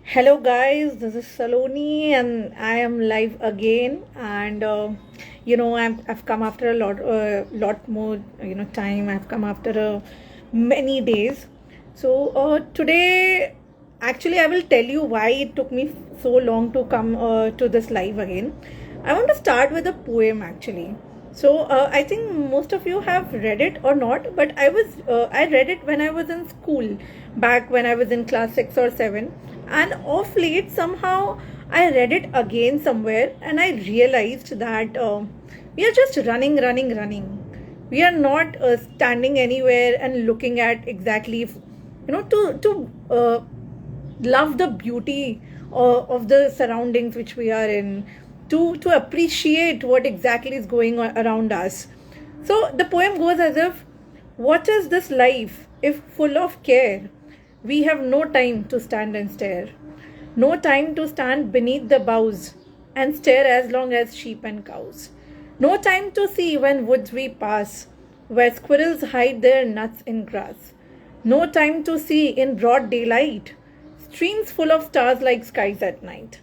Hello guys, this is Saloni and I am live again. And I've come after a lot more time. I've come after many days. So today, actually, I will tell you why it took me so long to come to this live again. I want to start with a poem actually. So I think most of you have read it or not, but I read it when I was in school, back when I was in class 6 or 7, and of late somehow I read it again somewhere, and I realized that we are just running. We are not standing anywhere and looking at exactly, to love the beauty of the surroundings which we are in, to appreciate what exactly is going on around us. So the poem goes as if, what is this life if full of care? We have no time to stand and stare, no time to stand beneath the boughs and stare as long as sheep and cows, no time to see when woods we pass, where squirrels hide their nuts in grass, no time to see in broad daylight streams full of stars like skies at night.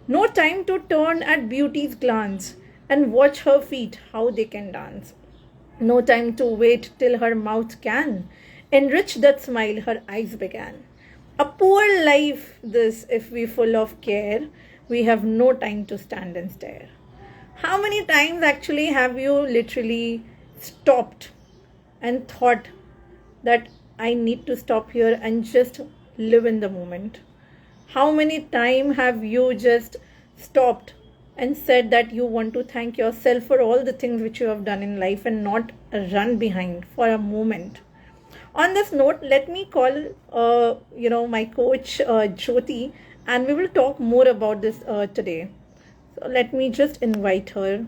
No time to turn at beauty's glance and watch her feet how they can dance. No time to wait till her mouth can enrich that smile her eyes began. A poor life this if we full of care, we have no time to stand and stare. How many times actually have you literally stopped and thought that I need to stop here and just live in the moment? How many times have you just stopped and said that you want to thank yourself for all the things which you have done in life and not run behind for a moment? On this note, let me call my coach Jyoti, and we will talk more about this today. So let me just invite her.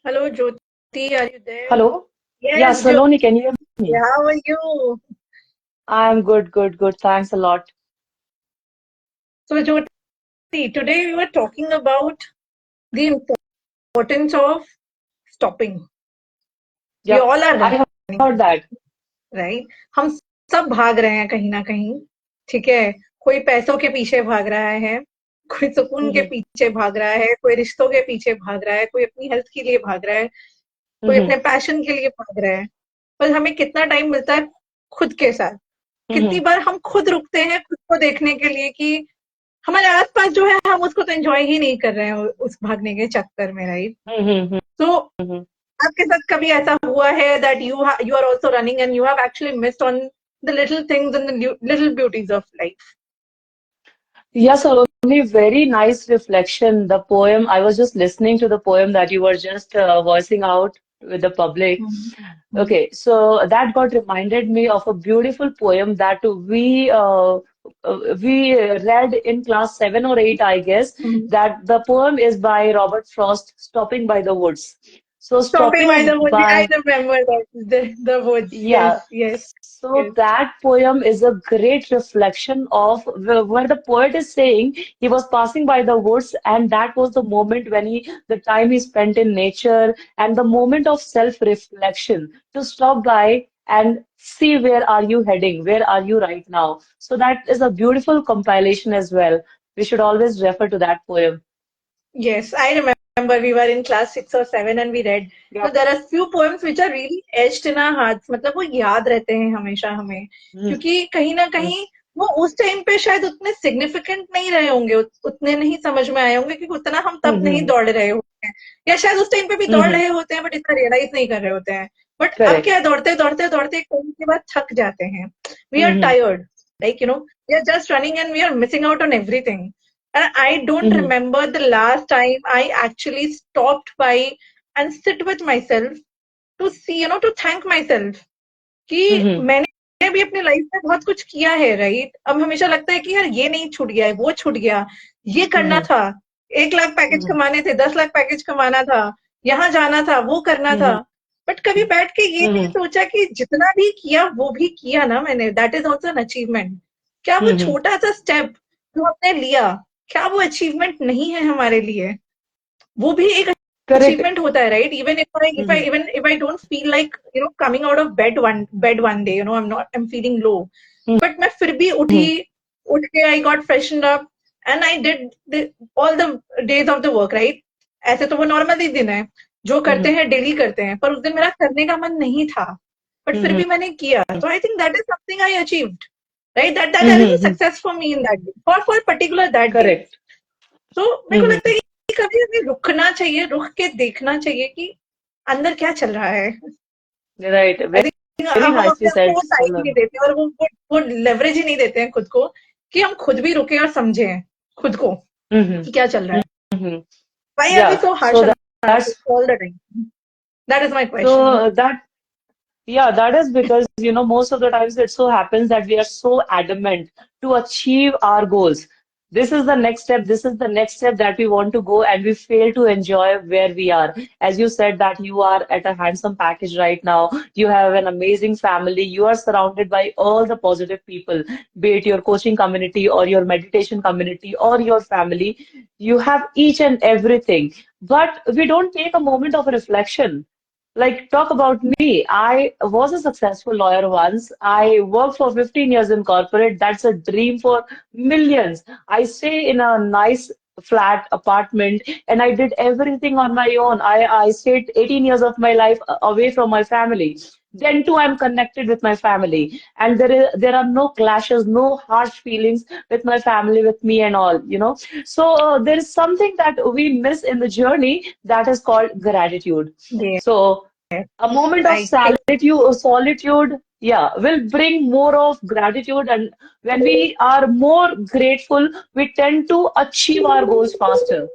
Hello, Jyoti, are you there? Hello? Yeah, Yes, Jyoti, Saloni, can you hear me? how are you? I'm good. Thanks a lot. So, Jyoti, today we were talking about the importance of stopping. We Yeah, all are I have running, heard that. Right? हम सब भाग रहे हैं कहीं ना कहीं, ठीक है? कोई पैसों के पीछे भाग रहा है, कोई सुकून के Mm-hmm. पीछे भाग रहा है, कोई रिश्तों के पीछे भाग रहा है, कोई अपनी हेल्थ के लिए भाग रहा है, कोई Mm-hmm. अपने पैशन के लिए भाग रहा है। पर हमें कितना टाइम मिलता है खुद के साथ? कितनी Mm-hmm. बार हम खुद रुकते हैं खुद को देखने के लिए कि हमारे आसपास जो है हम उसको तो एंजॉय ही नहीं कर रहे हैं उस भागने के चक्कर में, राइट? Mm-hmm. तो Mm-hmm. आपके साथ कभी ऐसा हुआ है that you are also running and you have actually missed on the little things and the little beauties of life? Yeah, Saloni, very nice reflection. The poem, I was just listening to the poem that you were just voicing out with the public. Mhm. Mhm. Okay, so that got reminded me of a beautiful poem that we read in class 7 or 8, I guess. Mhm. That the poem is by Robert Frost, "Stopping by the Woods." So Stopping by the stopping woods. I by remember that. The woods. Yes, yeah, yes, so yes. that poem is a great reflection of where the poet is saying he was passing by the woods, and that was the moment when the time he spent in nature, and the moment of self-reflection to stop by and see where are you heading, where are you right now. So that is a beautiful compilation as well. We should always refer to that poem. Yes, I remember we were in class 6 or 7 and we read. So Yep. there are few poems which are really etched in our hearts. मतलब वो याद रहते हैं हमेशा हमें, Mhm. क्योंकि कहीं ना कहीं वो उस टाइम पे शायद उतने सिग्निफिकेंट नहीं रहे होंगे, उतने नहीं समझ में आए होंगे क्योंकि उतना हम तब नहीं Mhm. दौड़ रहे होते हैं, या शायद उस टाइम पे भी दौड़ Mhm. रहे होते हैं बट इतना रियलाइज नहीं कर रहे होते हैं। बट अब Correct. क्या, दौड़ते दौड़ते दौड़ते एक टाइम के बाद थक जाते हैं। We are Mhm. Tired, like we are just running and we are missing out on everything. And I don't Mhm. remember the last time I actually stopped by and sit with myself to see, to thank myself कि Mhm. मैंने भी अपनी life में बहुत कुछ किया है, right? अब हमेशा लगता है कि यार ये नहीं, छूट गया है, वो छूट गया, ये करना Mhm. था, 1 लाख पैकेज Mhm. कमाने थे, 10 लाख पैकेज कमाना था, यहाँ जाना था, वो करना था। Mhm. बट कभी बैठ के ये नहीं Mhm. सोचा कि जितना भी किया वो भी किया ना मैंने, that is also an achievement. क्या वो Mhm. छोटा सा स्टेप जो हमने लिया, क्या वो अचीवमेंट नहीं है हमारे लिए? वो भी एक Correct. achievement hota hai, right? Even if I don't feel like coming out of bed one day, I'm feeling low, but मैं फिर भी उठ के I got freshened up and I did all the days of the work, right? ऐसे तो वो normal ही दिन है, जो करते हैं डेली करते हैं, पर उस दिन मेरा करने का मन नहीं था, बट फिर भी मैंने किया. So I think that is something I achieved, right? That is a success for me in that day, for particular that day. Correct. तो मेरे को लगता है कि कभी हमें रुकना चाहिए, रुक के देखना चाहिए कि अंदर क्या चल रहा है. Right. आई Very, थिंक very हम nicely अपने आप को said, वो टाइम Sonal. नहीं देते और वो लेवरेज ही नहीं देते हैं खुद को कि हम खुद भी रुके और समझें खुद को कि क्या चल रहा है. Mm-hmm. Why are we Yeah. so harsh So on that's ourselves all the time? That is my question. so that Yeah, that is because, most of the times it so happens that we are so adamant to achieve our goals. This is the next step. This is the next step that we want to go, and we fail to enjoy where we are. As you said that you are at a handsome package right now. You have an amazing family. You are surrounded by all the positive people, be it your coaching community or your meditation community or your family. You have each and everything. But we don't take a moment of reflection. Like, talk about me. I was a successful lawyer once. I worked for 15 years in corporate. That's a dream for millions. I stay in a nice flat apartment and I did everything on my own. I stayed 18 years of my life away from my family. Then too, I'm connected with my family, and there are no clashes, no harsh feelings with my family, with me, and all. So there is something that we miss in the journey that is called gratitude. Yeah, So a moment of I think solitude, yeah, will bring more of gratitude. And when we are more grateful, we tend to achieve our goals faster.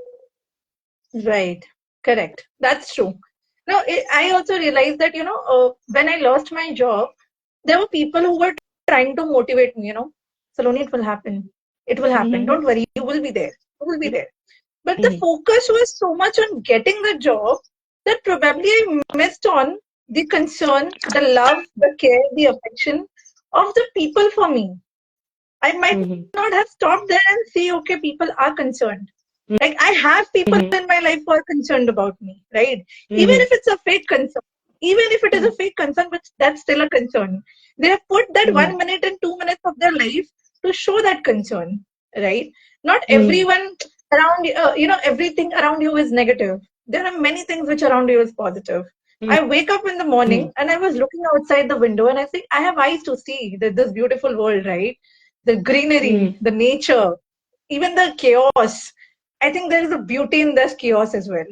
right, correct. That's true. No, I also realized that when I lost my job, there were people who were trying to motivate me. Saloni, it will happen. It will happen. Mm-hmm. Don't worry. You will be there. You will be there. But the focus was so much on getting the job that probably I missed on the concern, the love, the care, the affection of the people for me. I might Mm-hmm. not have stopped there and see, okay, people are concerned. Like I have people in my life who are concerned about me, right? Even Mm-hmm. if it's a fake concern, even if it is a fake concern, but that's still a concern. They have put that Mm-hmm. 1 minute and 2 minutes of their life to show that concern, right? Not Mm-hmm. everyone around, everything around you is negative. There are many things which around you is positive. I wake up in the morning and I was looking outside the window and I think I have eyes to see this beautiful world, right? The greenery, the nature, even the chaos. I think there is a beauty in this chaos as well.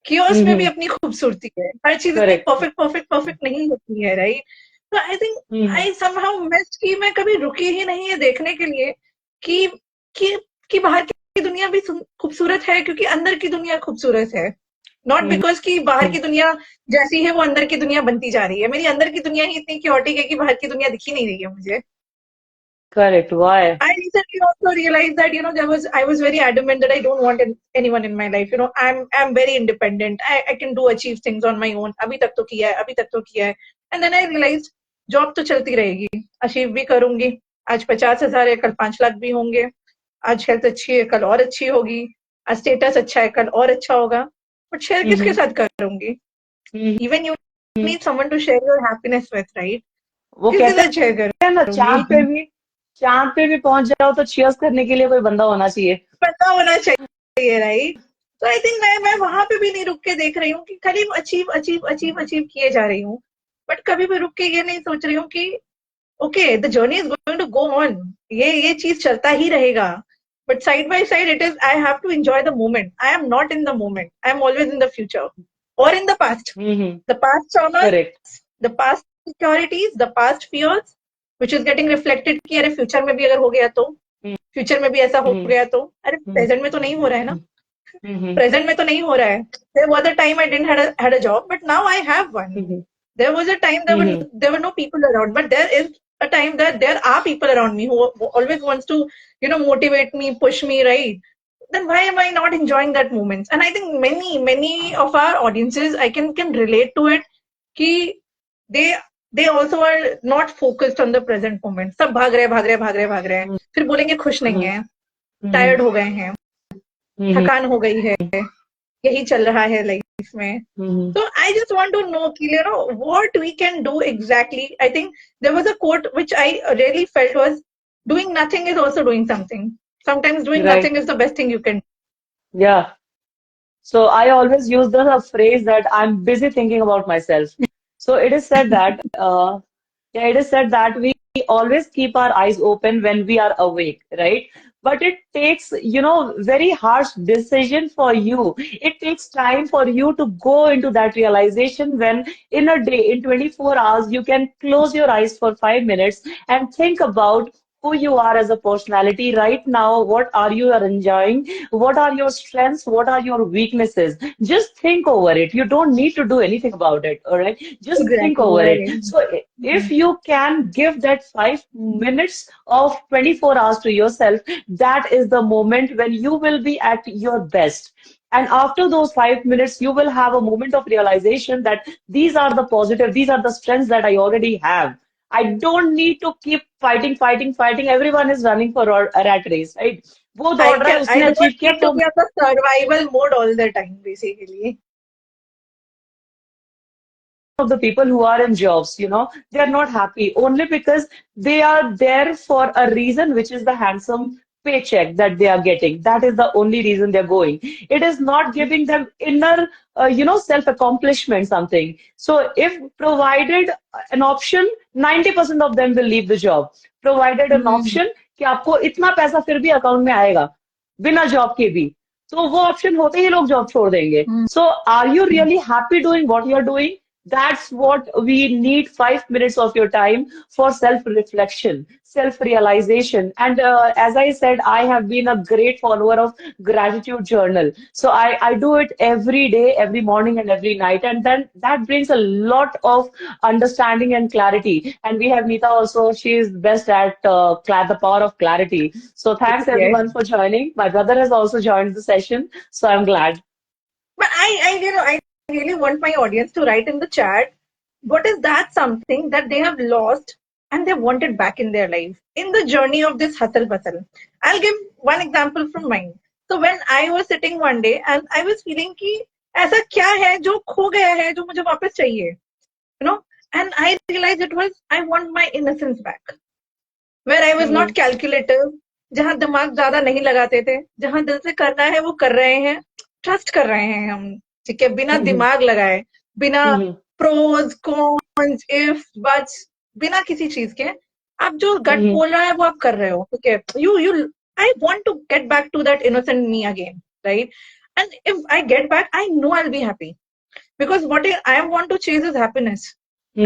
Chaos में भी Mm-hmm. अपनी खूबसूरती है. हर चीज इतनी Correct. perfect नहीं होती है, right? So I think Mm-hmm. I somehow missed कि मैं कभी रुकी ही नहीं है देखने के लिए कि कि कि बाहर की दुनिया भी खूबसूरत है क्योंकि अंदर की दुनिया खूबसूरत है. नॉट बिकॉज कि बाहर की दुनिया जैसी है वो अंदर की दुनिया बनती जा रही है. मेरी अंदर की दुनिया ही इतनी क्योटिक है कि बाहर की दुनिया दिख ही नहीं रही है मुझे. Correct. Why? I recently also realized that I was very adamant that I don't want anyone in my life. I'm very independent. I can do achieve things on my own. अभी तक तो किया है, अभी तक तो किया है. And then I realized job तो चलती रहेगी, अचीव भी करूंगी. आज 50,000 है, कल 5 लाख भी होंगे. आज हेल्थ अच्छी है, कल और अच्छी होगी. आज स्टेटस अच्छा है, कल और अच्छा होगा. बट शेयर किसके Mm-hmm. साथ करूंगी? Mm-hmm. Even you need someone to share your happiness with, right? वो किसके कहते साथ शेयर हैं ना, करूंगी? चांद पे भी पहुंच जाओ तो चीयर्स करने के लिए कोई बंदा होना चाहिए. पता होना चाहिए, राइट? तो आई थिंक मैं वहां पे भी नहीं रुक के देख रही हूँ कि खाली अचीव अचीव अचीव अचीव किए जा रही हूँ, बट कभी भी रुक के ये नहीं सोच रही हूँ कि okay the journey is going to go on. ये चीज चलता ही रहेगा, but side by side it is I have to enjoy the moment. I am not in the moment, I am always in the future और in the past. Mm-hmm. The past traumas, Correct. The past securities, the past fears which is getting reflected कि अरे future में भी अगर हो गया तो, future में भी ऐसा हो Mm-hmm. गया तो, अरे प्रेजेंट में तो नहीं हो रहा है ना. Mm-hmm. प्रेजेंट में तो नहीं हो रहा है. There was a time I didn't had a job, but now I have one. Mm-hmm. There was a time Mm-hmm. there were no people around, but there is a time that there are people around me who always wants to motivate me, push me, right? Then why am I not enjoying that moments? And I think many of our audiences I can relate to it. कि they they also are not focused on the present moment. सब भाग रहे हैं, फिर बोलेंगे खुश नहीं है, Mm-hmm. टायर्ड हो गए हैं, Mm-hmm. थकान हो गई है, यही चल रहा है लाइफ में. hmm So I just want to know, what we can do exactly. I think there was a quote which I really felt was, doing nothing is also doing something. Sometimes doing Right. nothing is the best thing you can. Yeah. So I always use the phrase that I'm busy thinking about myself. So it is said that yeah, it is said that we always keep our eyes open when we are awake, right? But it takes, very harsh decision for you. It takes time for you to go into that realization when in a day, in 24 hours, you can close your eyes for 5 minutes and think about who you are as a personality right now. What are you are enjoying? What are your strengths? What are your weaknesses? Just think over it. You don't need to do anything about it. All right. Just think Exactly, over it. right. So if you can give that 5 minutes of 24 hours to yourself, that is the moment when you will be at your best. And after those 5 minutes, you will have a moment of realization that these are the positive, these are the strengths that I already have. I don't need to keep fighting, fighting, fighting. Everyone is running for a rat race, right? वो दौड़ रहा है I उसने don't achieve किया need to तो be on the survival mode all the time, basically. of the people who are in jobs, they are not happy only because they are there for a reason, which is the handsome paycheck that they are getting. That is the only reason they're going. It is not giving them inner, self-accomplishment something. So if provided an option, 90% of them will leave the job. Provided an Hmm. option कि आपको इतना पैसा फिर भी account में आएगा बिना job के भी तो वो ऑप्शन होते ही लोग जॉब छोड़ देंगे Hmm. So are you really happy doing what you are doing that's what we need 5 minutes of your time for self reflection, self realization. And as I said, I have been a great follower of gratitude journal. So I do it every day, every morning and every night. And then that brings a lot of understanding and clarity. And we have Neeta also. She is best at the power of clarity. So thanks Yes. everyone for joining. My brother has also joined the session. So I'm glad. But I really want my audience to write in the chat, what is that something that they have lost and they want it back in their life in the journey of this hustle bustle. I'll give one example from mine. So when I was sitting one day and I was feeling कि ऐसा क्या है जो खो गया है जो मुझे वापस चाहिए, and I realized it was, I want my innocence back, where I was not Mm-hmm. calculative, जहां दिमाग ज्यादा नहीं लगाते थे, जहां दिल से करना है वो कर रहे हैं, ट्रस्ट कर रहे हैं हम, ठीक है, बिना Mm-hmm. दिमाग लगाए, बिना Mm-hmm. Pros cons if buts, बिना किसी चीज के आप जो गट Mm-hmm. बोल रहा है वो आप कर रहे हो, ठीक है. You I want to get back to that innocent me again, right? And if I get back I know I will be happy, because what I want to chase is happiness.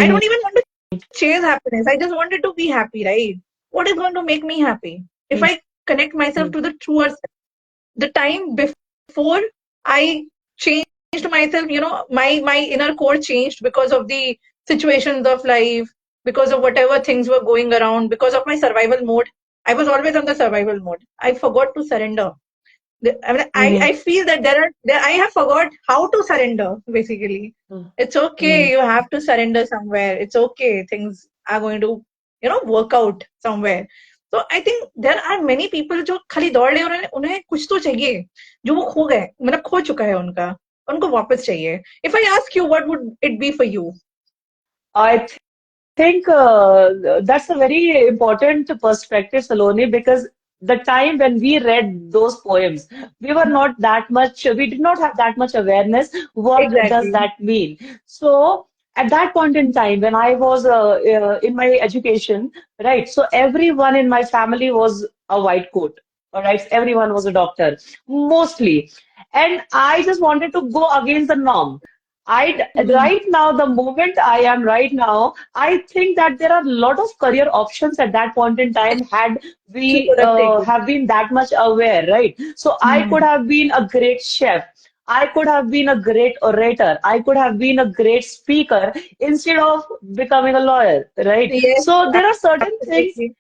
I Mm-hmm. don't even want to chase happiness. I just wanted to be happy, right? What is going to make me happy? If I connect myself to the truer self, the time before I changed myself, my inner core changed because of the situations of life, because of whatever things were going around, because of my survival mode. I was always on the survival mode. I forgot to surrender. I mean, Mm-hmm. I feel that I have forgot how to surrender, basically. It's okay, Mm-hmm. you have to surrender somewhere. It's okay, things are going to, work out somewhere. So I think there are many people जो खाली दौड़ रहे हैं, उन्हें कुछ तो चाहिए जो वो खो गए, मतलब खो चुका है उनका, उनको वापस चाहिए. If I ask you, what would it be for you? I think that's a very important perspective, Saloni, because the time when we read those poems, we were not that much, we did not have that much awareness. What does Exactly. that mean? So, at that point in time, when I was in my education, right, so everyone in my family was a white coat, all right, everyone was a doctor, mostly. And I just wanted to go against the norm. Hmm. Right now, the moment I am right now, I think that there are a lot of career options at that point in time had You we could have taken. have been that much aware, right? So I could Hmm. have been a great chef. I could have been a great orator. I could have been a great speaker instead of becoming a lawyer, right? Yes, So there are certain things absolutely.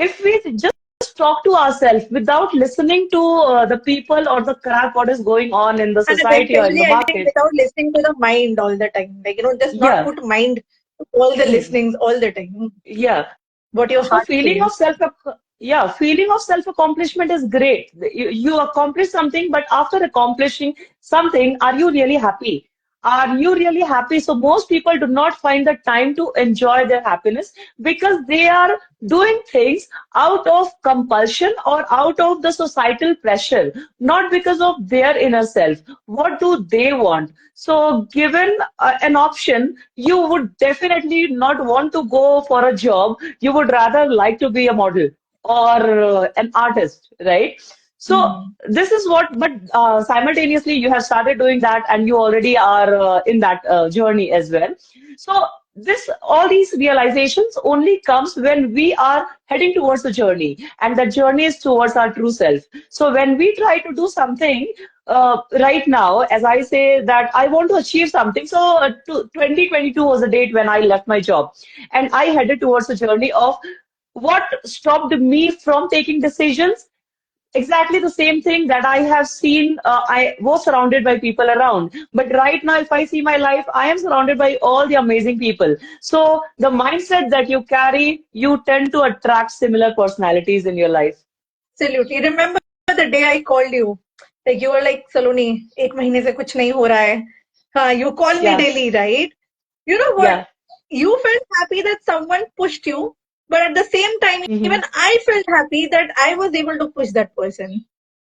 if we just talk to ourselves without listening to the people or the crap what is going on in the And society or in eventually the ending market. without listening to the mind all the time. Like, just not Yeah. put mind to all the Hmm. listenings all the time. Yeah. What your So heart feeling says. of self yeah, feeling of self-accomplishment is great. You accomplish something, but after accomplishing something, are you really happy? Are you really happy? So most people do not find the time to enjoy their happiness because they are doing things out of compulsion or out of the societal pressure, not because of their inner self. What do they want? So given an option, you would definitely not want to go for a job. You would rather like to be a model or an artist, right? So Hmm. this is what, but simultaneously you have started doing that and you already are in that journey as well. So this, all these realizations only comes when we are heading towards the journey, and the journey is towards our true self. So when we try to do something right now, as I say that I want to achieve something, so 2022 was the date when I left my job, and I headed towards the journey of what stopped me from taking decisions. Exactly the same thing that I have seen. I was surrounded by people around, but right now, if I see my life, I am surrounded by all the amazing people. So the mindset that you carry, you tend to attract similar personalities in your life. Absolutely. Remember the day I called you? Like you were like, Saloni, एक महीने से कुछ नहीं हो रहा है. You call me Yeah, daily, right? You know what? yeah. You felt happy that someone pushed you, but at the same time, even Mm-hmm. I felt happy that I was able to push that person.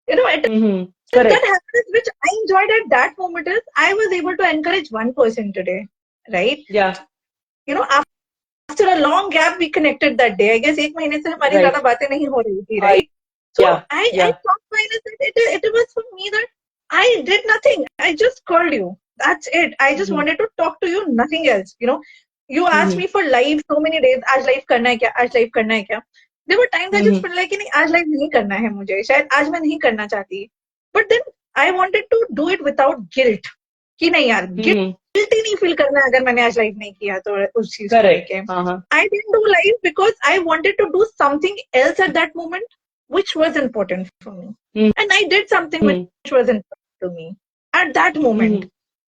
It Mm-hmm. is that Correct. happiness which I enjoyed at that moment is I was able to encourage one person today, right? Yeah, After a long gap we connected that day. I guess एक महीने से हमारी right. ज्यादा बातें नहीं हो रही थी, I right? So Yeah, I yeah. thought that it was for me that I did nothing. I just called you. That's it. I just Mm-hmm. wanted to talk to you, nothing else. You asked Mm-hmm. me for live so many days. आज live करना है क्या? आज live करना है क्या? There were times I just Mm-hmm. felt like कि नहीं आज live नहीं करना है मुझे. शायद आज मैं नहीं करना चाहती. But then I wanted to do it without guilt. कि नहीं यार Mm-hmm. गिल्टी नहीं फील करना है अगर मैंने आज लाइव नहीं किया तो उस चीज को Correct. लेके Uh-huh. I didn't do live because I wanted to do something else at that moment which was important for me, and I did something Mm-hmm. which was important to me at that moment. Mm-hmm.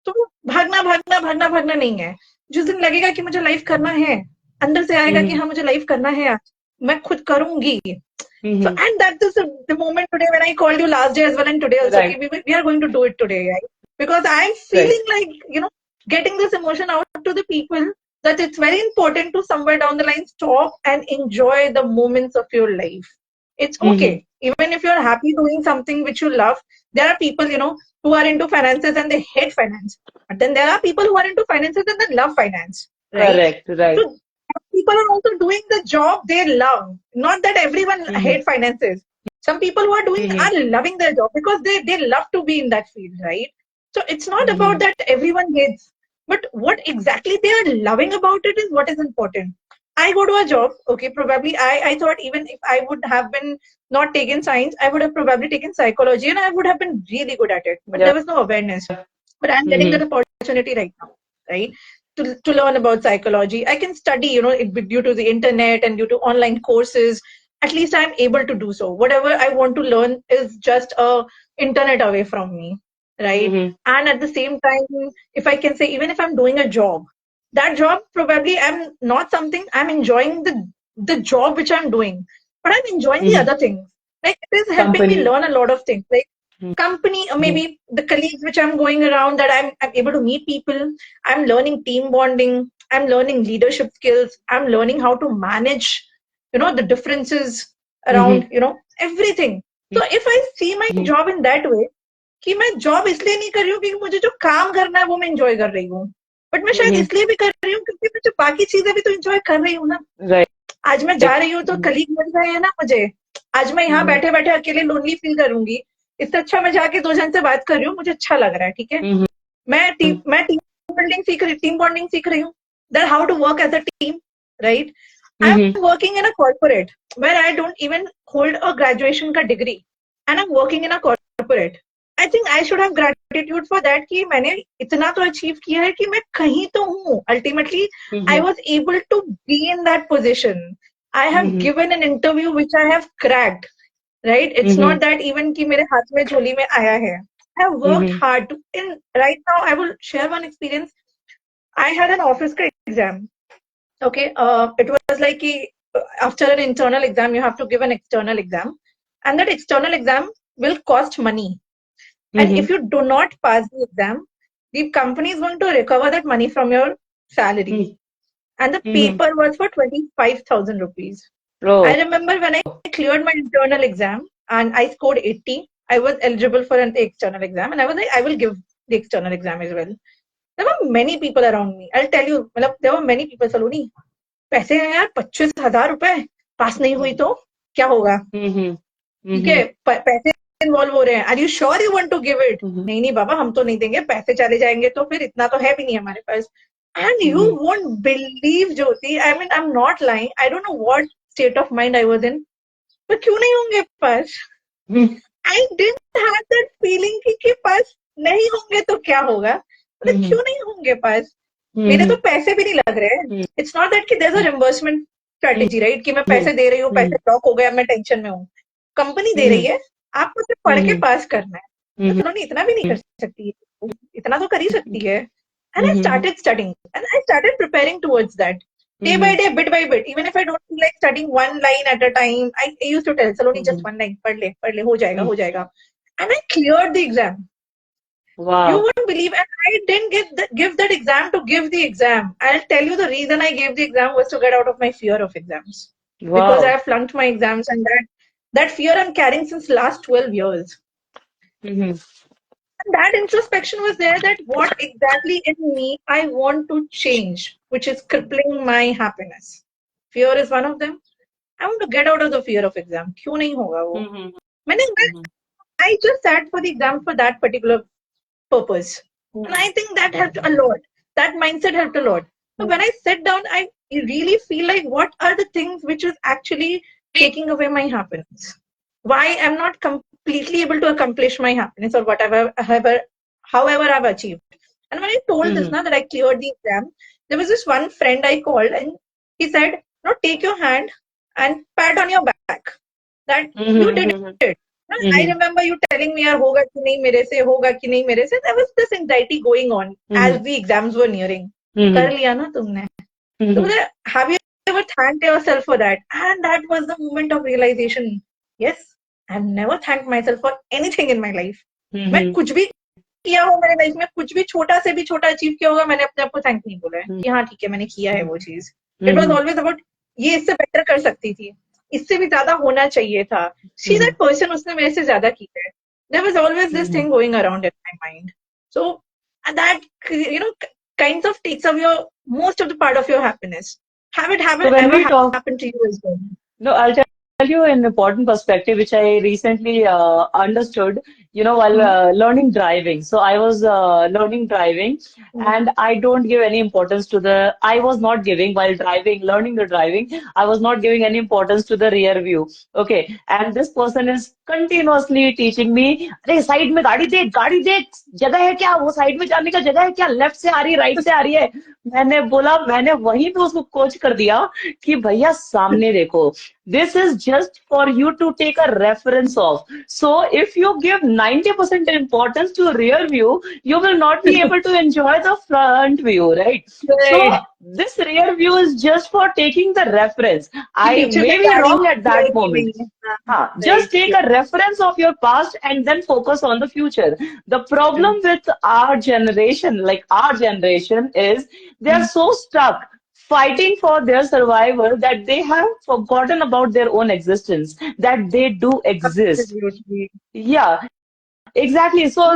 तो भागना भागना भागना भागना नहीं है. जिस दिन लगेगा कि मुझे लाइव करना है, अंदर से आएगा कि Mm-hmm. हाँ मुझे लाइव करना है आज, मैं खुद करूंगी. So, Mm-hmm. and that is the moment today when I called you last day as well and today also. Right. We are going to do it today, right? Because I'm Right. feeling like, getting this emotion out to the people that it's very important to somewhere down the line stop and enjoy the moments of your life. It's Mm-hmm. okay. Even if you're happy doing something which you love, there are people, who are into finances and they hate finance. But then there are people who are into finances and they love finance, right? Correct. Right. So people are also doing the job they love. Not that everyone Mm-hmm. hate finances. Some people who are doing Mm-hmm. are loving their job because they love to be in that field, right? So it's not about Mm-hmm. that everyone hates, but what exactly they are loving about it is what is important. I go to a job, okay, probably I thought even if I would have been not taken science, I would have probably taken psychology and I would have been really good at it. But Yeah. there was no awareness. But I'm getting Mm-hmm. that opportunity right now, right? To learn about psychology. I can study, due to the internet and due to online courses. At least I'm able to do so. Whatever I want to learn is just a internet away from me, right? Mm-hmm. And at the same time, if I can say, even if I'm doing a job, that job probably I'm not something I'm enjoying the job which I'm doing, but I'm enjoying the Mm-hmm. other things. Like it is helping me Company. learn a lot of things. Like company, or Mm-hmm. maybe the colleagues which I'm going around, that I'm able to meet people. I'm learning team bonding. I'm learning leadership skills. I'm learning how to manage, the differences around, Mm-hmm. everything. So if I see my Mm-hmm. job in that way, कि मैं job इसलिए नहीं कर रही हूँ क्योंकि मुझे जो काम करना है वो मैं इंजॉय कर रही हूँ, बट मैं शायद Mm-hmm. इसलिए भी कर रही हूँ क्योंकि मैं जो बाकी चीजें भी तो इंजॉय कर रही हूँ ना. Right. आज मैं जा रही हूँ तो Mm-hmm. कलीग मिल रहे हैं ना मुझे. आज मैं यहाँ Mm-hmm. बैठे बैठे अकेले लोनली फील करूंगी. इससे अच्छा मैं जाके दो जन से बात कर रही हूँ, मुझे अच्छा लग रहा है. ठीक है, Mm-hmm. मैं टीम बॉन्डिंग सीख रही हूँ, that how to work as a team, right? I Mm-hmm. Am working in a corporate where I don't even hold a graduation का degree and I am working in a corporate. I think I should have gratitude for that कि मैंने इतना तो achieve किया है कि मैं कहीं तो हूँ. Ultimately I Mm-hmm. Was able to be in that position. I have Mm-hmm. Given an interview which I have cracked, right? It's not Mm-hmm. that even कि मेरे हाथ में झोली में आया है. I have worked Mm-hmm. hard to, in right now I will share one experience. I had an office का exam. Okay, it was like कि after an internal exam, you have to give an external exam, and that external exam will cost money. And if Mm-hmm. you do not pass the exam, the company is going to recover that money from your salary. And the Mm-hmm. paper was for 25,000 rupees. I Oh. remember when I cleared my internal exam and I scored 80, I was eligible for an external exam, and I was like, I will give the external exam as well. There were many people around me. I'll tell you, मतलब, there were many people, Saloni. पैसे हैं यार 25,000 रुपए, पास नहीं हुई तो क्या होगा? Mm-hmm. ठीक है, Mm-hmm. पैसे इन्वॉल्व हो रहे हैं. Are you sure you want to give it? Mm-hmm. नहीं नहीं बाबा, हम तो नहीं देंगे, पैसे चले जाएंगे तो फिर इतना तो है भी नहीं हमारे पास. And you Mm-hmm. Won't believe Jyoti, I mean I am not lying, I don't know what state of mind I was in. तो क्यों नहीं होंगे पास? I didn't have that feeling कि पास नहीं होंगे तो क्या होगा, मतलब Mm-hmm. क्यों नहीं होंगे पास. मेरे तो Mm-hmm. पैसे भी नहीं लग रहे हैं. इट्स नॉट दैट कि there is a reimbursement strategy, right, कि मैं पैसे दे रही हूँ, पैसे ब्लॉक हो गया, मैं टेंशन में हूँ. कंपनी दे रही है, आपको सिर्फ पढ़ के Mm-hmm. पास करना है. तो सलोनी इतना भी नहीं कर सकती है, इतना तो कर ही सकती है. And I Mm-hmm. Started studying and I started preparing towards that. Day by day, bit by bit, even if I don't feel like studying one line at a time, I used to tell Saloni, just one line, पढ़ ले, हो जाएगा. And I cleared the exam. You Wow. won't believe, and I didn't give that exam to give the exam. I'll tell you the reason I gave the exam was to get out of my fear of exams, because I Wow. have flunked my exams, and that fear I'm carrying since last 12 years. Mm-hmm. And that introspection was there, that what exactly in me I want to change, which is crippling my happiness. Fear is one of them. I want to get out of the fear of exam. क्यों नहीं होगा वो? Mm-hmm. मैंने I just sat for the exam for that particular purpose. And Mm-hmm. I think that helped a lot. That mindset helped a lot. So when I sit down, I really feel like, what are the things which is actually taking away my happiness? Why I'm not completely able to accomplish my happiness, or whatever, however I've achieved. And when I told this Mm-hmm. now that I cleared the exam, there was this one friend I called, and he said, no, take your hand and pat on your back, that you did Mm-hmm. it. I Mm-hmm. remember you telling me, यार होगा कि नहीं मेरे से, होगा कि नहीं मेरे से. There was this anxiety going on as Mm-hmm. the exams were nearing. कर Mm-hmm. लिया ना तुमने? तो Mm-hmm. बोले, have you ever thanked yourself for that? And that was the moment of realization. Yes, I've never thanked myself for anything in my life. मैं Mm-hmm. कुछ भी किया हो मेरे लाइफ में, कुछ भी छोटा से भी छोटा अचीव किया होगा, मैंने अपने आप को थैंक नहीं बोला है कि हाँ ठीक है मैंने किया है वो चीज. It was Mm-hmm. Always about, ये इससे बेटर कर सकती थी, इससे भी ज्यादा होना चाहिए था. शी दैट पर्सन, उसने मेरे से ज्यादा किया है. There was always this Mm-hmm. Thing going around in my mind. So that, you know, kind of takes away your most of the part of your happiness. Have So it when ever we talk, happened to you as well? no, I'll tell you an important perspective which I recently understood, while Hmm. learning driving. So I was learning driving, and I don't give any importance to I was not giving while driving, learning the driving, I was not giving any importance to the rear view. Okay. And this person is continuously teaching me, अरे side में गाड़ी देख, जगह है क्या, वो side में जाने का जगह है क्या, लेफ्ट से आ रही है, राइट से आ रही है. मैंने वहीं पे उसको कोच कर दिया कि भैया सामने देखो. This is just for you to take a reference of. So if you give 90% importance to rear view, you will not be able to enjoy the front view, right? So Right. this rear view is just for taking the reference. कि I पीछे से may be गाड़ी wrong at है that कि moment. नहीं. हाँ, Just right. take a reference of your past and then focus on the future. The Right. problem with our generation is they are so stuck fighting for their survival that they have forgotten about their own existence, that they do exist. Absolutely. Yeah, exactly. So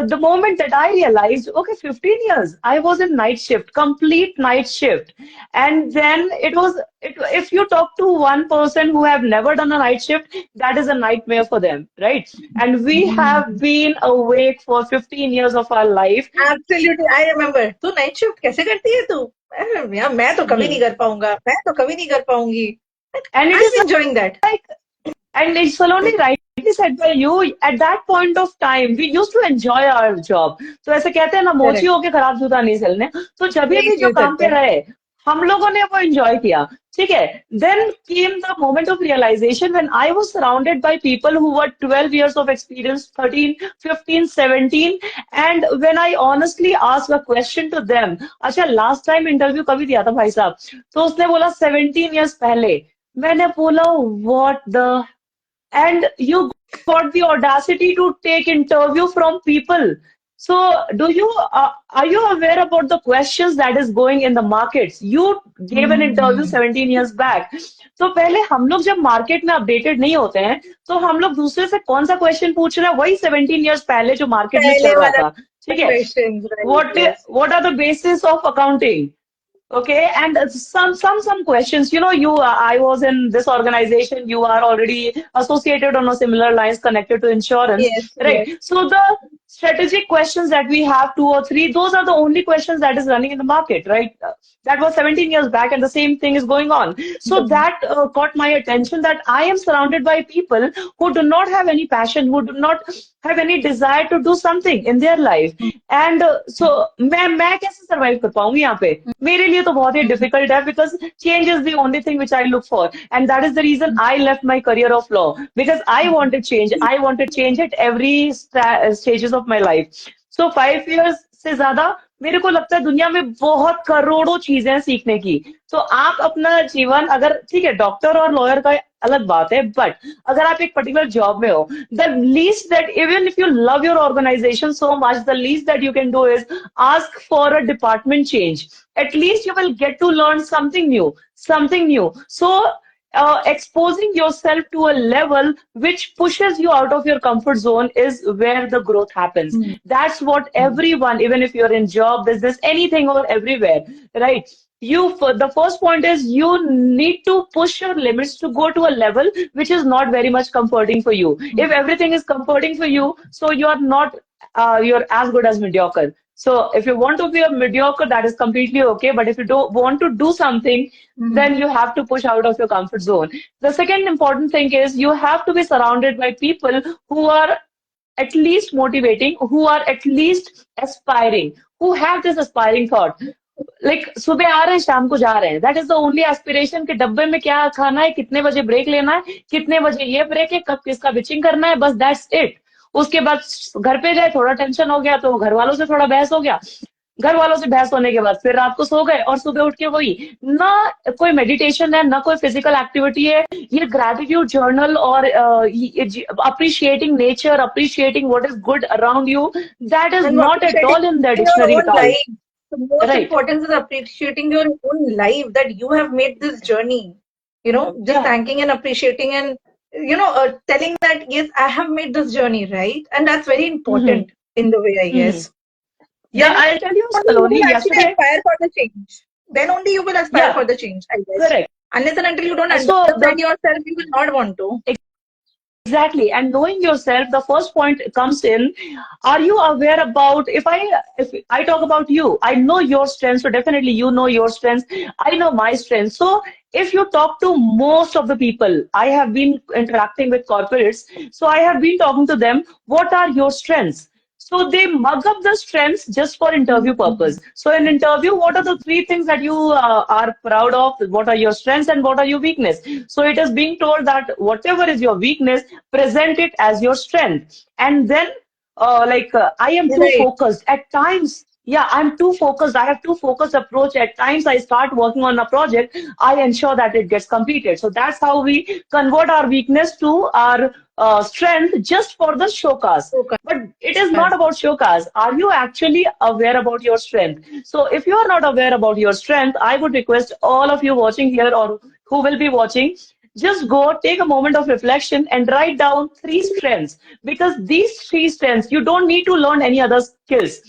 the moment that I realized, okay, 15 years, I was in night shift, complete night shift. And then if you talk to one person who have never done a night shift, that is a nightmare for them, right? And we have been awake for 15 years of our life. Absolutely, I remember. तू night shift कैसे करती है तू? यार मैं तो कभी नहीं Mhm. कर पाऊंगा, मैं तो कभी नहीं कर पाऊंगी. And it I is am enjoying that. like, and it's Saloni rightly said by you, at that point of time, we used to enjoy our job. तो ऐसे कहते हैं ना, मोची करेक्ट. होके खराब जूता नहीं सिलने. तो जब नहीं भी जो सील काम पे सकते. रहे, हम लोगों ने वो एंजॉय किया. ठीक है. Then came the moment of realization when I was surrounded by people who were 12 years of experience, 13, 15, 17. And when I honestly asked a question to them, अच्छा last time interview कभी दिया था भाई साहब? तो उसने बोला 17 years पहले. मैंने बोला what the, and you got the audacity to take interview from people. So do you are you aware about the questions that is going in the markets? You gave an interview Hmm. 17 years back. तो पहले हम लोग जब market में updated नहीं होते हैं तो हम लोग दूसरे से कौन सा क्वेश्चन पूछ रहे हैं, वही 17 ईयर्स पहले जो मार्केट में पहले चल रहा वाला था. ठीक है. questions, right? What Yes. what are the basis of accounting? Okay, and some questions. You know, I was in this organization. You are already associated on a similar lines connected to insurance, Yes. right? Yes. So the strategic questions that we have, two or three, those are the only questions that is running in the market, right? That was 17 years back, and the same thing is going on. So Done. that caught my attention that I am surrounded by people who do not have any passion, who do not have any desire to do something in their life. And so मैं कैसे survive कर पाऊंगी यहाँ पे. मेरे लिए तो बहुत ही डिफिकल्ट है because change is the only thing which I look for and that is the reason I left my career of law because I wanted change at every stages of my life. So 5 years से ज्यादा मेरे को लगता है दुनिया में बहुत करोड़ों चीजें हैं सीखने की. तो आप अपना जीवन अगर ठीक है डॉक्टर और लॉयर का अलग बात है बट अगर आप एक पर्टिकुलर जॉब में हो the least that even if you love your organization so much the least that you can do is ask for a department change. At least you will get to learn something new. So exposing yourself to a level which pushes you out of your comfort zone is where the growth happens. That's what everyone, even if you're in job, business, anything or everywhere, right? The first point is you need to push your limits to go to a level which is not very much comforting for you. If everything is comforting for you, so you're as good as mediocre. So if you want to be a mediocre, that is completely okay. But if you don't want to do something, then you have to push out of your comfort zone. The second important thing is you have to be surrounded by people who are at least motivating, who are at least aspiring, who have this aspiring thought. Like सुबह आ रहे हैं शाम को जा रहे हैं. That is the only aspiration कि डब्बे में क्या खाना है, कितने बजे ब्रेक लेना है, कितने बजे ये ब्रेक है, कब किसका बिचिंग करना है, बस दैट्स इट. उसके बाद घर पे गए, थोड़ा टेंशन हो गया तो घर वालों से थोड़ा बहस हो गया. घर वालों से बहस होने के बाद फिर रात को सो गए और सुबह उठ के वही. ना कोई मेडिटेशन है, ना कोई फिजिकल एक्टिविटी है. ये ग्रेटिट्यूड जर्नल और appreciating nature, appreciating what is good around you, that is And not at appreciating all in the your dictionary own at all. life. The most right. important is appreciating your own life that you have made this journey. Just या. thanking and appreciating and telling that yes, I have made this journey, right? And that's very important in the way, I guess. Yeah, Then I'll tell you, only you Saloni, will actually yesterday. aspire for the change. Then only you will aspire Yeah, for the change, I guess. correct. Unless and until you don't So understand yourself, you will not want to. exactly, and knowing yourself, the first point comes in. Are you aware about if I talk about you, I know your strengths, so definitely you know your strengths. I know my strengths. So if you talk to most of the people, I have been interacting with corporates, so I have been talking to them. What are your strengths? So they mug up the strengths just for interview purpose. So in interview, what are the three things that you are proud of? What are your strengths and what are your weakness? So it is being told that whatever is your weakness, present it as your strength. And then, I am too Right. focused at times. Yeah, I'm too focused. I have too focused approach. At times, I start working on a project. I ensure that it gets completed. So that's how we convert our weakness to our strength just for the showcase. Focus. But it is not about showcase. Are you actually aware about your strength? So if you are not aware about your strength, I would request all of you watching here or who will be watching, just go take a moment of reflection and write down three strengths. Because these three strengths, you don't need to learn any other skills.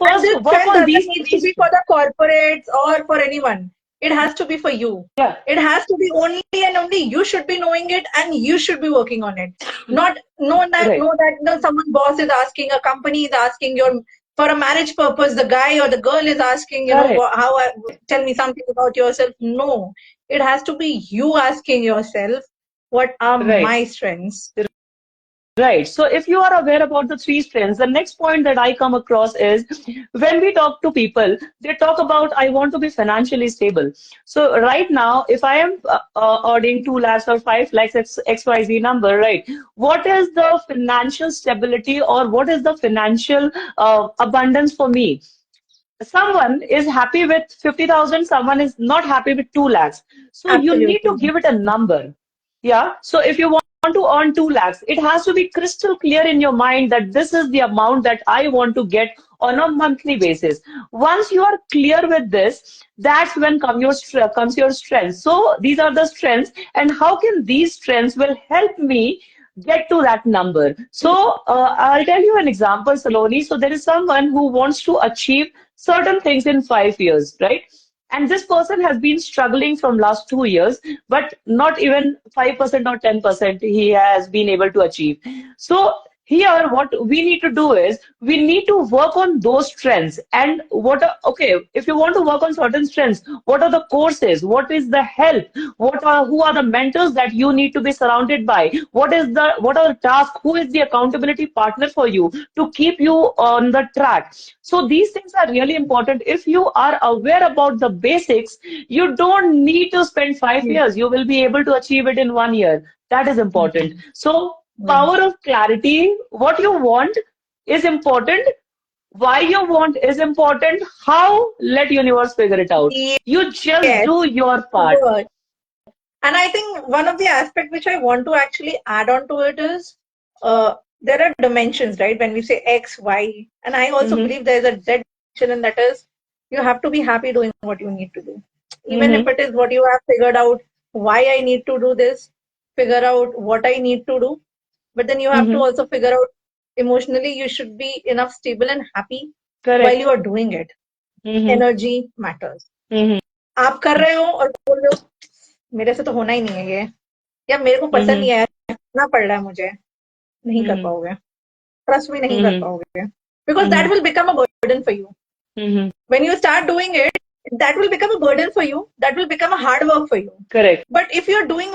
And First, this work trend on doesn't these need three. to be for the corporates or for anyone. It has to be for you. Yeah, It has to be only and only you should be knowing it and you should be working on it. Not right, know that someone boss is asking, a company is asking your for a marriage purpose, the guy or the girl is asking, correct, tell me something about yourself. No, it has to be you asking yourself, what are right. my strengths? Right. So if you are aware about the three strengths, the next point that I come across is when we talk to people, they talk about, I want to be financially stable. So right now, if I am earning 2 lakhs or 5 lakhs XYZ number, right? What is the financial stability or what is the financial abundance for me? someone is happy with 50,000, someone is not happy with 2 lakhs. So you need to Absolutely. give it a number. Yeah. So if you want to earn 2 lakhs, it has to be crystal clear in your mind that this is the amount that I want to get on a monthly basis. Once you are clear with this, that's when comes your strength. So these are the strengths, and how can these strengths will help me get to that number. So I'll tell you an example, Saloni. So there is someone who wants to achieve certain things in 5 years, right? And this person has been struggling from last 2 years, but not even 5% or 10% he has been able to achieve. So here, what we need to do is we need to work on those strengths. And okay, if you want to work on certain strengths, what are the courses? What is the help? Who are the mentors that you need to be surrounded by? What are the tasks? Who is the accountability partner for you to keep you on the track? So these things are really important. If you are aware about the basics, you don't need to spend 5 years. You will be able to achieve it in 1 year. That is important. So Yes. power of clarity, what you want is important, why you want is important, how, let universe figure it out. You just Yes. do your part. Good. And I think one of the aspects which I want to actually add on to it is there are dimensions, right? When we say X, Y, and I also Mm-hmm. believe there's a Z dimension, and that is you have to be happy doing what you need to do. Even if Mm-hmm. it is what you have figured out, why I need to do this, figure out what I need to do, but then you have to Mm-hmm. also figure out emotionally you should be enough stable and happy while you Correct. are doing it. Mm-hmm. Energy matters. Mm-hmm. आप कर रहे हो और बोल रहे हो मेरे से तो होना ही नहीं है ये या मेरे को पसंद नहीं Mm-hmm. है करना पड़ रहा है मुझे नहीं कर Mm-hmm. पाओगे ट्रस्ट में नहीं कर Mm-hmm. पाओगे because that Mm-hmm. Will become a burden for you Mm-hmm. when you start doing it that will become a burden for you that will become a hard work for you Correct. but if you're doing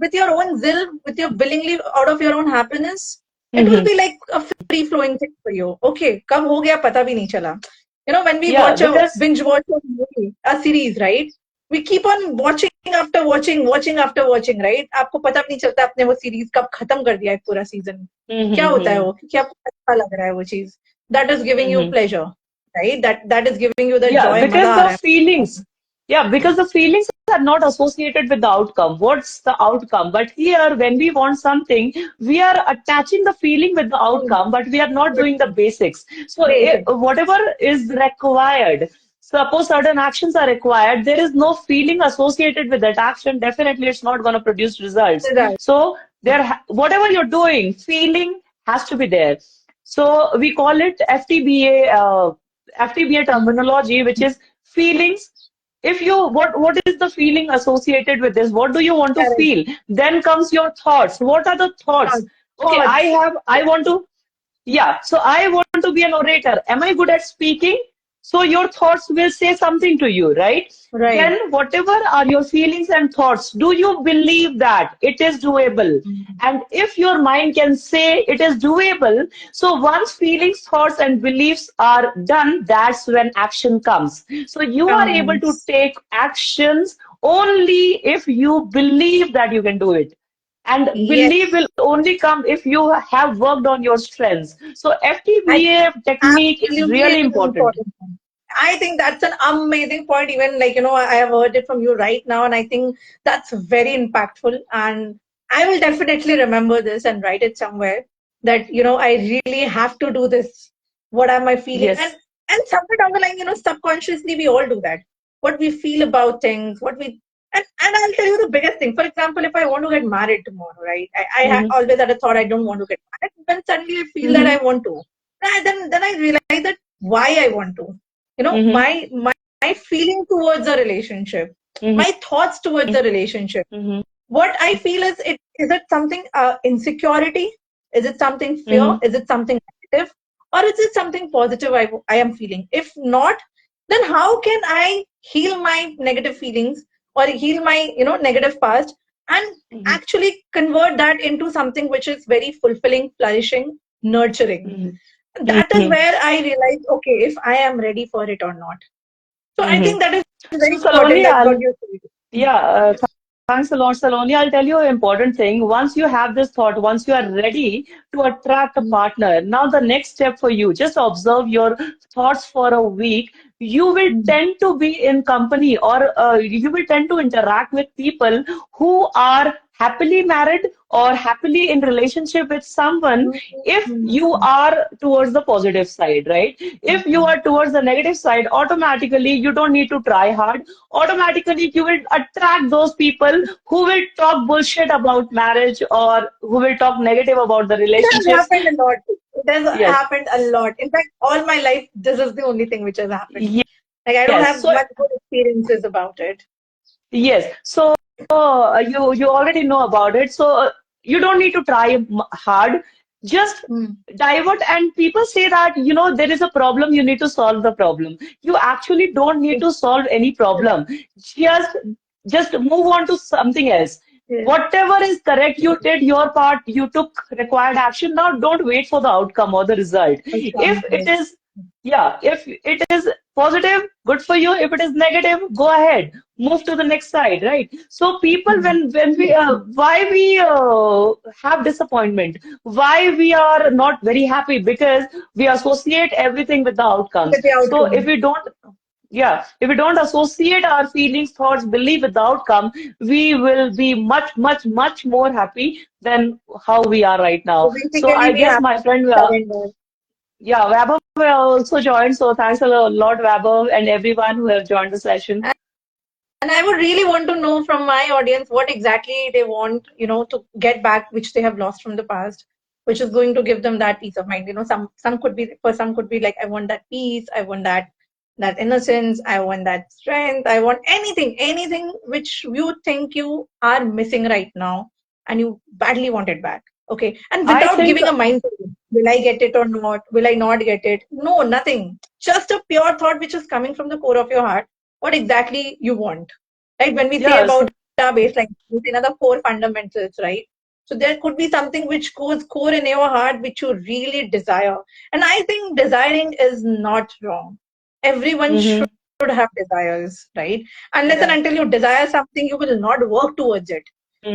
with your own zeal with your willingly out of your own happiness it will Mm-hmm. be like a free flowing thing for you okay कब हो गया पता भी नहीं चला you know when we Yeah, watch a because binge watch a movie a series right we keep on watching after watching right आपको पता भी नहीं चलता आपने वो सीरीज कब खत्म कर दिया है पूरा सीजन क्या होता है mm-hmm. वो क्योंकि आपको अच्छा लग रहा है वो चीज that is giving you Mm-hmm. pleasure right that is giving you the Yeah, joy because मजा आ the रहा है feelings, yeah, because the feelings are not associated with the outcome. What's the outcome? But here, when we want something, we are attaching the feeling with the outcome, but we are not doing the basics. So, basic whatever is required, suppose certain actions are required, there is no feeling associated with that action. Definitely, it's not going to produce results. right So, whatever you're doing, feeling has to be there. So, we call it FTBA. FTBA terminology, which is feelings. If you what is the feeling associated with this? What do you want to correct feel? Then comes your thoughts. What are the thoughts? Okay, thoughts I want to yeah, so I want to be an orator. Am I good at speaking? So your thoughts will say something to you, right? right Then whatever are your feelings and thoughts, do you believe that it is doable? And if your mind can say it is doable, so once feelings, thoughts, and beliefs are done, that's when action comes. So you are able to comes take actions only if you believe that you can do it. And belief yes will only come if you have worked on your strengths. So I FTBA technique is absolutely really an important. important point. I think that's an amazing point. Even like, I have heard it from you right now, and I think that's very impactful. And I will definitely remember this and write it somewhere that, I really have to do this. What am I feeling? And Yes. somewhere down the line, subconsciously we all do that. What we feel about things, and I'll tell you the biggest thing. For example, if I want to get married tomorrow, right? Mm-hmm. Always had a thought I don't want to get married. Then suddenly I feel that Mm-hmm. I want to. Then I realize that why I want to. Mm-hmm. My feeling towards a relationship, Mm-hmm. my thoughts towards a relationship. Mm-hmm. What I feel is it something insecurity? Is it something fear? Mm-hmm. Is it something negative? Or is it something positive I am feeling? If not, then how can I heal my negative feelings or heal my negative past and Mm-hmm. actually convert that into something which is very fulfilling, flourishing, nurturing? That is Mm-hmm. where I realized, okay, if I am ready for it or not. So I Mm-hmm. think that is So very important Saloni, that what you said. yeah, Thanks a lot, Saloni. I'll tell you an important thing. Once you have this thought, once you are ready to attract a Mm, partner, now the next step for you, just observe your thoughts for a week. You will mm, tend to be in company or you will tend to interact with people who are happily married or happily in relationship with someone mm, if mm, you are towards the positive side, right? If you mm. are towards the negative side, automatically you don't need to try hard. Automatically you will attract those people who will talk bullshit about marriage or who will talk negative about the It has relationships. happened a lot. It has Yes. happened a lot. In fact, all my life, this is the only thing which has happened. Like I don't Yes. have So much good experiences about it. yes. So you already know about it. So you don't need to try hard. Just Mm. divert. And people say that there is a problem. You need to solve the problem. You actually don't need to solve any problem. Just just move on to something else. Yes. Whatever is correct, you did your part. You took required action. Now don't wait for the outcome or the result. If it Yes. is yeah, if it is positive, good for you. If it is negative, go ahead, move to the next side, right? So people, Mm. when we why we have disappointment, why we are not very happy, because we associate everything with the outcomes. With the So outcome. if we don't associate our feelings, thoughts, belief with the outcome, we will be much, much, much more happy than how we are right So now. So basically, I we guess have my friend, to surrender. yeah, Vaibhav also joined, so thanks a lot, Vaibhav, and everyone who have joined the session. And I would really want to know from my audience what exactly they want, to get back, which they have lost from the past, which is going to give them that peace of mind. Some could be for some could be like, I want that peace, I want that innocence, I want that strength, I want anything which you think you are missing right now, and you badly want it back. Okay, and I without think, giving a mind to it, will I get it or not? Will I not get it? No, nothing. Just a pure thought which is coming from the core of your heart what exactly you want. Right? When we say yes, about our baseline, we say another four fundamentals, right? So there could be something which goes core in your heart which you really desire. And I think desiring is not wrong. Everyone should mm-hmm, have desires, right? Unless and yeah, until you desire something, you will not work towards it.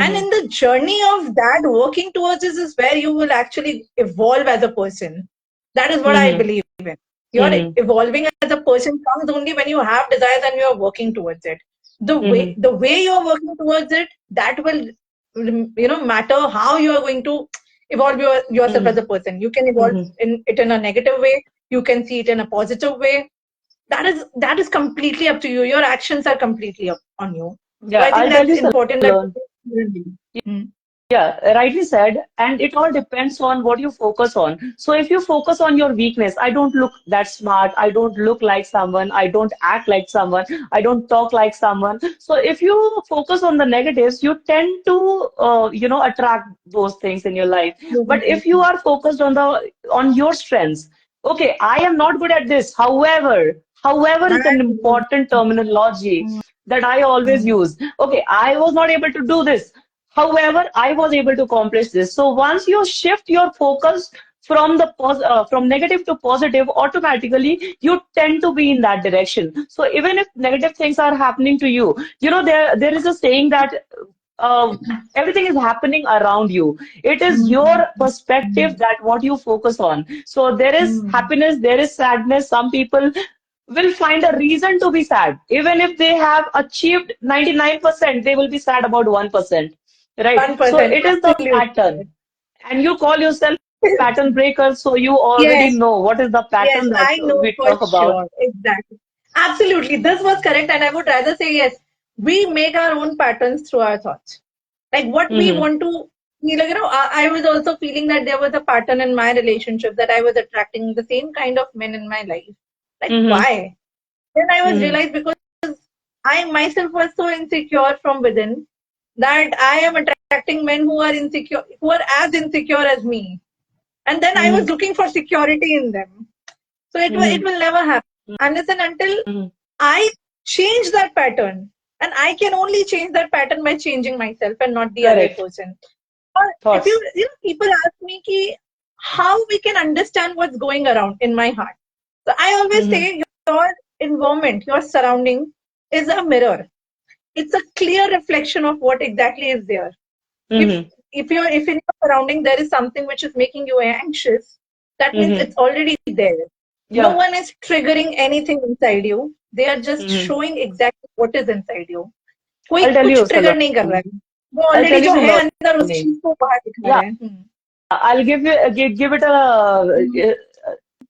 And mm-hmm, in the journey of that, working towards this is where you will actually evolve as a person. That is what I mm-hmm, believe in. Your mm-hmm, evolving as a person comes only when you have desires and you are working towards it. The way mm-hmm, the way you're working towards it, that will matter how you are going to evolve yourself as mm-hmm, a person. You can evolve mm-hmm. in it in a negative way. You can see it in a positive way. That is completely up to you. Your actions are completely up on you. So Yeah, I think I'll tell that's you, important that Salon. Mm, Yeah, rightly said. And it all depends on what you focus on. So if you focus on your weakness, I don't look that smart, I don't look like someone, I don't act like someone, I don't talk like someone. So if you focus on the negatives, you tend to attract those things in your life. But if you are focused on your strengths, okay, I am not good at this. However is an important terminology that I always use. Okay, I was not able to do this. However, I was able to accomplish this. So once you shift your focus from from negative to positive, automatically you tend to be in that direction. So even if negative things are happening to you, there is a saying that uh, everything is happening around you. It is your perspective that what you focus on. So there is happiness, there is sadness. Some people will find a reason to be sad. Even if they have achieved 99%, they will be sad about 1%. Right? So 1%, it is the absolutely. pattern. And you call yourself pattern breaker, so you already Yes, know what is the yes, pattern that I know we for talk about. sure. Exactly. Absolutely. This was correct. And I would rather say yes. We make our own patterns through our thoughts. Like what we Mm-hmm. want to I was also feeling that there was a pattern in my relationship that I was attracting the same kind of men in my life. Like Mm-hmm. why? Then I was Mm-hmm. realized because I myself was so insecure from within that I am attracting men who are insecure, who are as insecure as me. And then I was Mm-hmm. looking for security in them. So it will never happen unless and until Mm-hmm. I change that pattern. And I can only change that pattern by changing myself and not the other Correct. person. Or if Thoughts. people ask me ki, how we can understand what's going around in my heart. So I always Mm-hmm. say your environment, your surrounding is a mirror. it's a clear reflection of what exactly is there. If Mm-hmm. if in your surrounding there is something which is making you anxious, that means Mm-hmm. it's already there. No Yeah. one is triggering anything inside you. They are just Mm-hmm. showing exactly what is inside you. कोई I'll tell कुछ you, trigger नहीं कर रहा Saloni. है, वो I'll already tell you, जो है Saloni. अंदर उस चीज को बाहर दिखा Yeah. रहा है. I'll give it a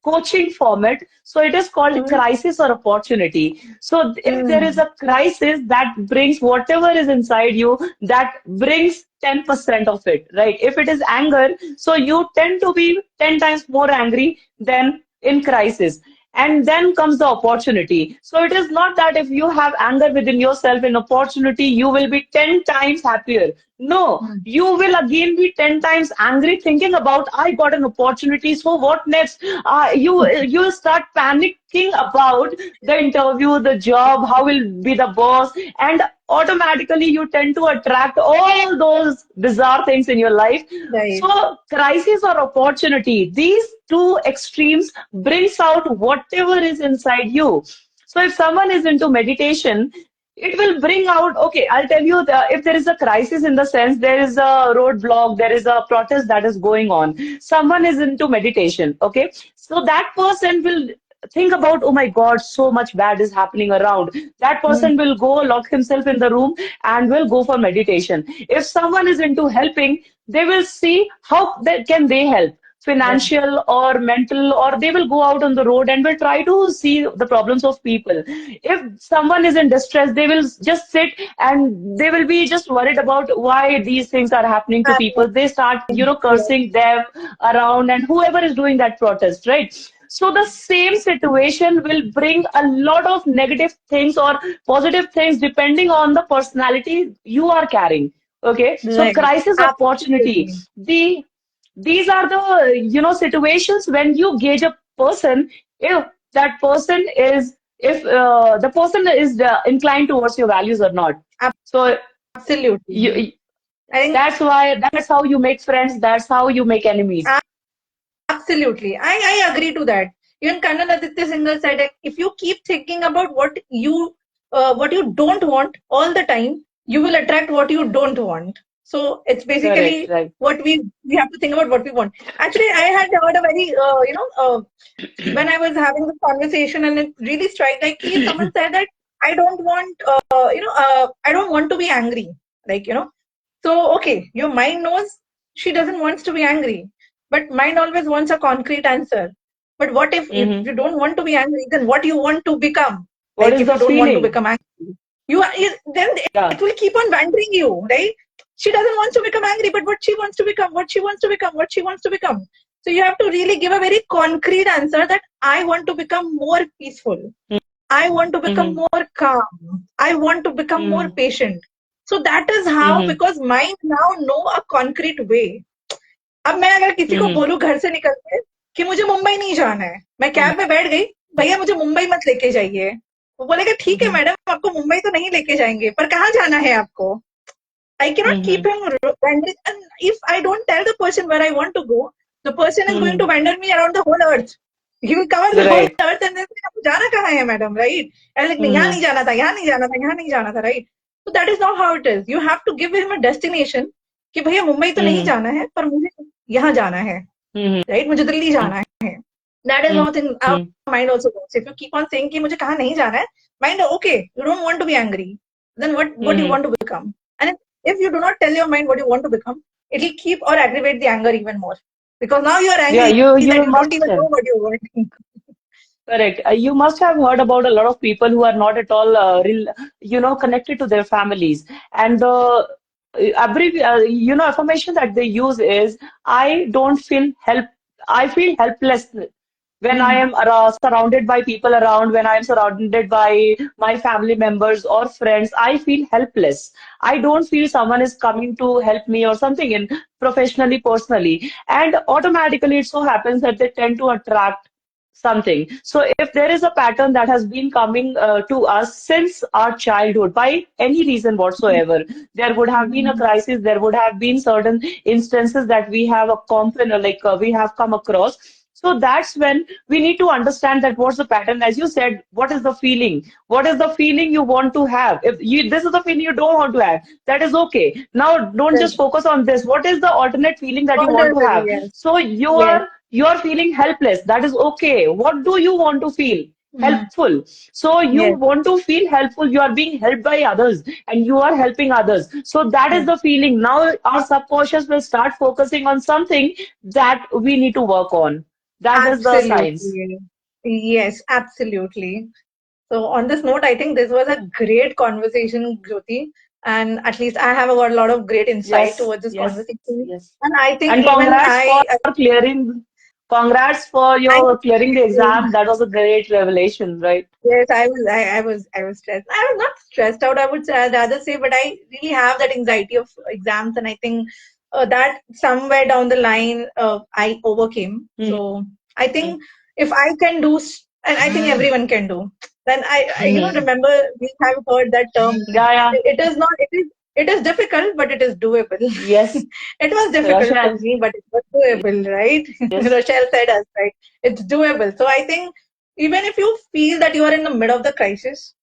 coaching format. So it is called hmm, crisis or opportunity. So if there is hmm, a crisis that brings whatever is inside you, that brings 10% of it, right? If it is anger, so you tend to be 10 times more angry than in crisis. And then comes the opportunity. So it is not that if you have anger within yourself in opportunity, you will be 10 times happier. No, hmm, you will again be 10 times angry thinking about I got an opportunity. So what next? You will start panicking about the interview, the job, how will be the boss, and automatically you tend to attract all those bizarre things in your life. right. So crisis or opportunity, these two extremes brings out whatever is inside you. So if someone is into meditation, it will bring out, okay, I'll tell you, if there is a crisis in the sense there is a roadblock, there is a protest that is going on, someone is into meditation, okay, so that person will think about, oh my God, so much bad is happening around. That hmm, person will go lock himself in the room and will go for meditation. If someone is into helping, they will see how can they help, right. financial or mental, or they will go out on the road and will try to see the problems of people. If someone is in distress, they will just sit and they will be just worried about why these things are happening to people. They start, cursing them around and whoever is doing that protest, right? So the same situation will bring a lot of negative things or positive things depending on the personality you are carrying. Okay, so Right. crisis opportunity. Absolutely. These are the situations when you gauge a person, if that person is, if the person is inclined towards your values or not. So Absolutely. you, I think that's how you make friends, that's how you make enemies. absolutely. I agree to that. Even Kannan Aditya Singhal said that if you keep thinking about what you don't want all the time, you will attract what you don't want. So it's Correct, basically right. what we have to think about what we want. Actually, I had heard a very when I was having this conversation, and it really struck like someone said that I don't want I don't want to be angry, like so okay, your mind knows she doesn't wants to be angry, but mind always wants a concrete answer. But what if Hmm. you don't want to be angry, then what you want to become? What Like is if you the don't want to feeling? become angry, then Yeah. it will keep on wandering you, right? She doesn't want to become angry, but what she wants to become, what she wants to become, what she wants to become. So you have to really give a very concrete answer that I want to become more peaceful. I want to become Hmm. more calm. I want to become more Hmm. patient. So that is how, Hmm. because mind now know a concrete way. अब मैं अगर किसी को Hmm. बोलूं घर से निकल के कि मुझे मुंबई नहीं जाना है, मैं Hmm. कैब में बैठ गई, भैया मुझे मुंबई मत लेके जाइए, वो बोलेगा ठीक है Hmm. मैडम आपको मुंबई तो नहीं लेके जाएंगे पर कहाँ जाना है आपको. I cannot keep Hmm. him wandering. And if I don't tell the person where I want to go, the person is going to Hmm. wander me around the whole earth. He will cover the whole Right. earth and then say, आपको जाना कहाँ है madam, right? And like नहीं यहाँ Hmm. नहीं जाना था, यहाँ नहीं जाना था, यहाँ नहीं जाना था, right? So that is not how it is. You have to give him a destination कि भैया मुंबई तो नहीं Hmm. जाना है पर मुझे यहाँ जाना है, Hmm. right? मुझे दिल्ली जाना है. That is Hmm. how our mind also works. If you keep on saying कि मुझे कहाँ नहीं जाना है, mind okay, you don't want to be angry. Then what do you Hmm. want to become? And if you do not tell your mind what you want to become, it will keep or aggravate the anger even more. Because now you are Yeah, angry that you you don't must even know what you want. correct. You must have heard about a lot of people who are not at all, connected to their families. And the affirmation that they use is, I don't feel help. I feel helpless when I Mhm. am surrounded by people around, when I am surrounded by my family members or friends. I feel helpless. I don't feel someone is coming to help me or something in professionally, personally. And automatically it so happens that they tend to attract something. So if there is a pattern that has been coming to us since our childhood by any reason whatsoever, there would have been a Mhm. crisis, there would have been certain instances that we have we have come across. So that's when we need to understand that what's the pattern. As you said, what is the feeling? What is the feeling you want to have? If you this is the feeling you don't want to have, that is okay. Now don't Yes. just focus on this. What is the alternate feeling that you want to Already, have? yes. So Yes. you're feeling helpless. That is okay. What do you want to feel? Mm. Helpful. So you Yes. want to feel helpful. You are being helped by others and you are helping others. So that is Yes. the feeling. Now our subconscious will start focusing on something that we need to work on. That is the science. Absolutely. Yes, absolutely. So on this note, I think this was a great conversation, Jyoti, and at least I have got a lot of great insight Yes, towards this yes, conversation. yes. And I think And even congrats for I your clearing the exam. That was a great revelation, right? yes, I was stressed. I was not stressed out, I would say, I'd rather say, but I really have that anxiety of exams, and I think that somewhere down the line, I overcame. Mm-hmm. So I think if I can do, and I think everyone can do, then Mm-hmm. remember we have heard that term. Yeah, yeah. It is not, it is difficult, but it is doable. Yes, It was difficult for Rochelle. me, but it was doable, right? Yes. Rochelle said us, right? It's doable. So I think even if you feel that you are in the middle of the crisis,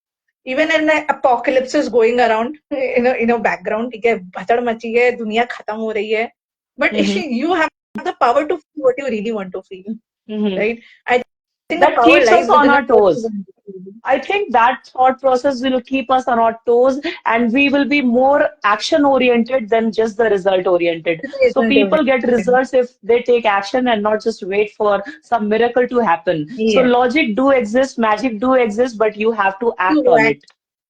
even in the apocalypse is going around in a background, ठीक है, भसड़ मची है, दुनिया खत्म हो रही है, but Mm-hmm. you have the power to feel what you really want to feel, Mm-hmm. right? I think the That power keeps us lies on within us our what you toes. want to feel. I think that thought process will keep us on our toes and we will be more action oriented than just the result oriented. So people get results if they take action and not just wait for some miracle to happen. So Yes, logic do exist, magic do exist, but you have to act you on act it.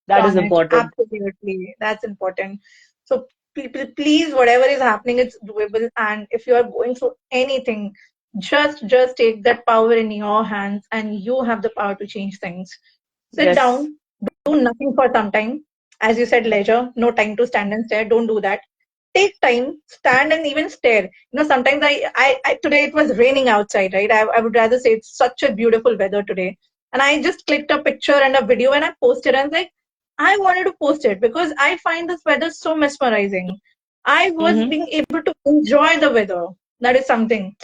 That is on it. important. Absolutely. That's important. So people, please, whatever is happening, it's doable. And if you are going through anything, just take that power in your hands, and you have the power to change things. Sit Yes. down, do nothing for some time. As you said, leisure, no time to stand and stare. Don't do that. Take time, stand and even stare. Sometimes today it was raining outside, right? I would rather say it's such a beautiful weather today. And I just clicked a picture and a video and I posted, and like, I wanted to post it because I find this weather so mesmerizing. I was Mm-hmm. being able to enjoy the weather. That is something.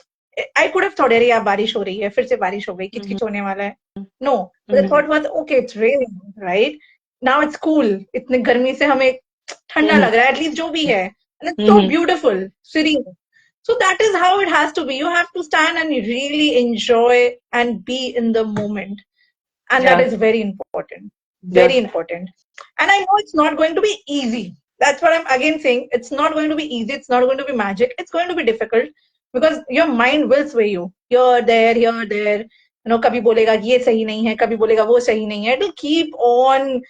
I could have thought, अरे यार बारिश हो रही है, फिर से बारिश हो गई, किच Mm-hmm. किच होने वाला है. No, but the Mm-hmm. thought was, okay, it's raining, right? Now it's cool. इतने गर्मी से हमें ठंडा Mm-hmm. लग रहा है, एटलीस्ट जो भी है. And it's so Mm-hmm. beautiful, serene. So that is how it has to be. You have to stand and really enjoy and be in the moment. And that Yeah. is very important. Yeah. Very important. And I know it's not going to be easy. That's what I'm again saying. It's not going to be easy. It's not going to be magic. It's going to be difficult because your mind will sway you here, there, here, there. कभी बोलेगा कि ये सही नहीं है, कभी बोलेगा वो सही नहीं है. It'll keep on,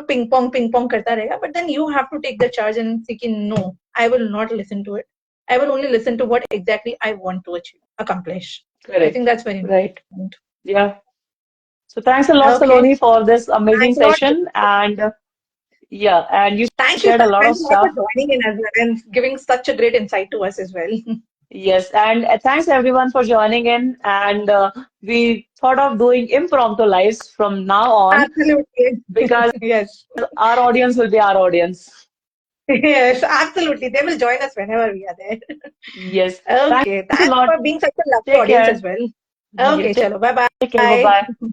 ping pong करता रहेगा. But then you have to take the charge and say, कि no, I will not listen to it. I will only listen to what exactly I want to achieve, accomplish. I think Correct. that's very Right. important. Yeah. So thanks a lot, Okay. Saloni, for this Thanks amazing a lot. session. And yeah, and you Thank you, shared sir. a lot of Thanks a lot for stuff. joining in as well and giving such a great insight to us as well. Yes, and thanks everyone for joining in. And we thought of doing impromptu lives from now on Absolutely. because Yes. our audience will be our audience. Yes, absolutely. They will join us whenever we are there. Yes, thanks Okay. a Thanks lot. for being such a lovely Take audience as care. well. Yeah, Okay, chalo. Bye take care. Bye bye. bye.